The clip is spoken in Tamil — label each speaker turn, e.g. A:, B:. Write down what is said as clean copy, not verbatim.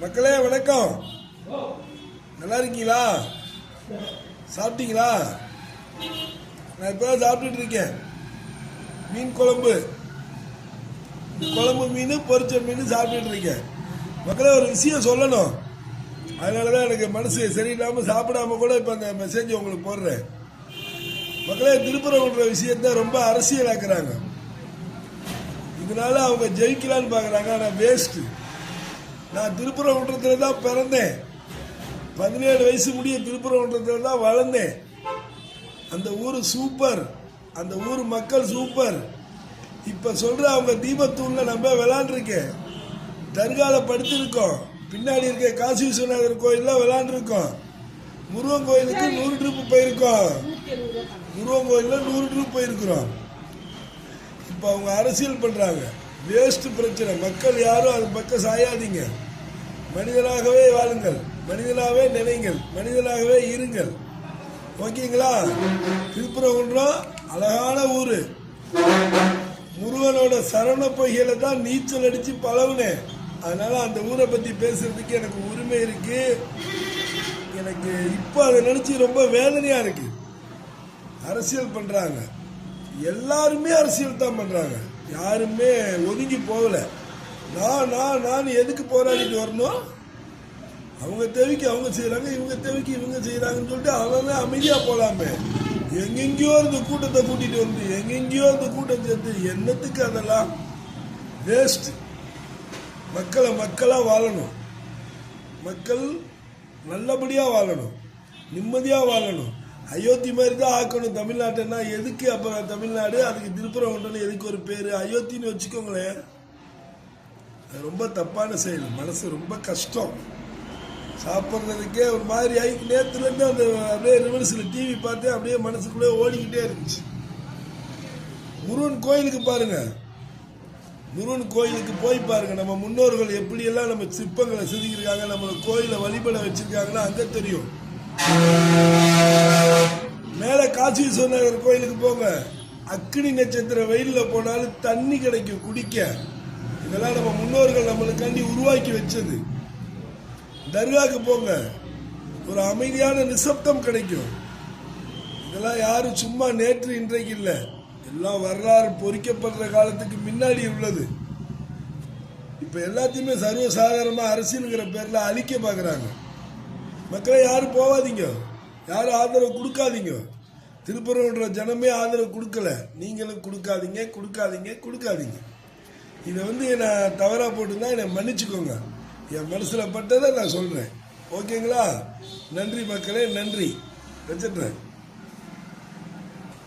A: மக்களே வணக்கம். நல்லா இருக்கீங்களா? சாப்பிட்டீங்களா? நான் இப்பதான் சாப்பிட்டுட்டு இருக்கேன். மீன் குழம்பு, குழம்பு மீன், பொரிச்ச மீன் சாப்பிட்டுட்டு இருக்கேன். மக்களே ஒரு விஷயம் சொல்லணும், அதனாலதான் எனக்கு மனசு சரியில்லாம சாப்பிடாம கூட இப்ப அந்த மெசேஜ் உங்களுக்கு போடுறேன். மக்களே, திருப்பரங்குன்ற விஷயத்த ரொம்ப அரசியலாக்குறாங்க. இதனால அவங்க ஜெயிக்கலான்னு பாக்குறாங்க. ஆனா வேஸ்ட். நான் திருப்பரங்குன்றத்துல தான் பிறந்தேன். 17 வயசு முடிய திருப்பரங்குன்றத்துல தான் வளர்ந்தேன். அந்த ஊர் சூப்பர், அந்த ஊர் மக்கள் சூப்பர். இப்ப சொல்ற அவங்க தீபத்தூண்ல நம்ம விளையாண்டுருக்கேன், தர்கால படுத்திருக்கோம், பின்னாடி இருக்க காசி விஸ்வநாதர் கோயில்ல விளையாண்டுருக்கோம், முருகன் கோயிலுக்கு 100 ட்ரிப் போயிருக்கோம், முருகன் கோயில்ல 100 ட்ரிப் போயிருக்கிறோம். இப்ப அவங்க அரசியல் பண்றாங்க. வேஸ்ட் பிரச்சனை. மக்கள் யாரும் அது பக்கம் சாயாதீங்க. மனிதனாகவே வாழுங்கள், மனிதனாகவே நினைங்கள், மனிதனாகவே இருங்கள். ஓகேங்களா? திருப்பரங்குன்றம் அழகான ஊரு. முருகனோட சரண பொய்களை தான் நீச்சல் அடிச்சு பழகுனேன். அதனால அந்த ஊரை பத்தி பேசுறதுக்கு எனக்கு உரிமை இருக்கு. எனக்கு இப்ப அதை நினைச்சு ரொம்ப வேதனையா இருக்கு. அரசியல் பண்றாங்க, எல்லாருமே அரசியல் தான் பண்றாங்க. யாருமே ஒதுங்கி போகல. நான் எதுக்கு போராடிட்டு வரணும்? அவங்க தேவைக்கு அவங்க செய்யறாங்க, இவங்க தேவைக்கு இவங்க செய்யறாங்கன்னு சொல்லிட்டு அவங்க அமைதியா போலாமே. எங்கெங்கயோ இந்த கூட்டத்தை கூட்டிட்டு வந்து எங்கெங்கயோ இந்த கூட்டம் சேர்த்து என்னத்துக்கு? அதெல்லாம் வேஸ்ட். மக்களா வாழணும், மக்கள் நல்லபடியா வாழணும், நிம்மதியா வாழணும். அயோத்தி மாதிரி தான் ஆக்கணும் தமிழ்நாட்டுன்னா. எதுக்கு அப்புறம் தமிழ்நாடு? அதுக்கு திருப்பரங்குன்றம் எதுக்கு ஒரு பேரு? அயோத்தின்னு வச்சுக்கோங்களேன். அது ரொம்ப தப்பான செயல். மனசு ரொம்ப கஷ்டம். சாப்பிட்றதுக்கே ஒரு மாதிரி ஆகி நேரத்துல இருந்து அந்த அப்படியே ரிவர்ஸ்ல டிவி பார்த்து அப்படியே மனசுக்குள்ளே ஓடிக்கிட்டே இருந்துச்சு. முருகன் கோயிலுக்கு பாருங்க, முருகன் கோயிலுக்கு போய் பாருங்க. நம்ம முன்னோர்கள் எப்படி எல்லாம் நம்ம சிற்பங்களை செதுக்கிருக்காங்க, நம்மள கோயிலை வழிபட வச்சிருக்காங்கன்னா அங்க தெரியும். மேல காசி விஸ்வநாதர் கோயிலுக்கு போங்க, அக்னி நட்சத்திர வெயில்ல போனாலும் தண்ணி கிடைக்கும் குடிக்க. இதெல்லாம் நம்ம முன்னோர்கள் நம்மளுக்காண்டி உருவாக்கி வச்சது. தர்காக்கு போங்க, ஒரு அமைதியான நிசப்தம் கிடைக்கும். இதெல்லாம் யாரும் சும்மா நேற்று இன்றைக்கு இல்லை, எல்லாம் வரலாறு பொறிக்கப்படுற காலத்துக்கு முன்னாடி உள்ளது. இப்ப எல்லாத்தையுமே சர்வசாதாரணமா அரசியலுங்கிற பேர்ல அழிக்க பாக்குறாங்க. மக்களை யாரும் போவாதீங்க, யாரும் ஆதரவு கொடுக்காதீங்க. திருப்பரங்குன்ற ஜனமே ஆதரவு கொடுக்கல, நீங்களும் கொடுக்காதீங்க. இதை என்னை தவறா போட்டுதான் என்னை மன்னிச்சுக்கோங்க. என் மனசுல பட்டதை நான் சொல்றேன். ஓகேங்களா? நன்றி மக்களே, நன்றி. வச்சிடுறேன்.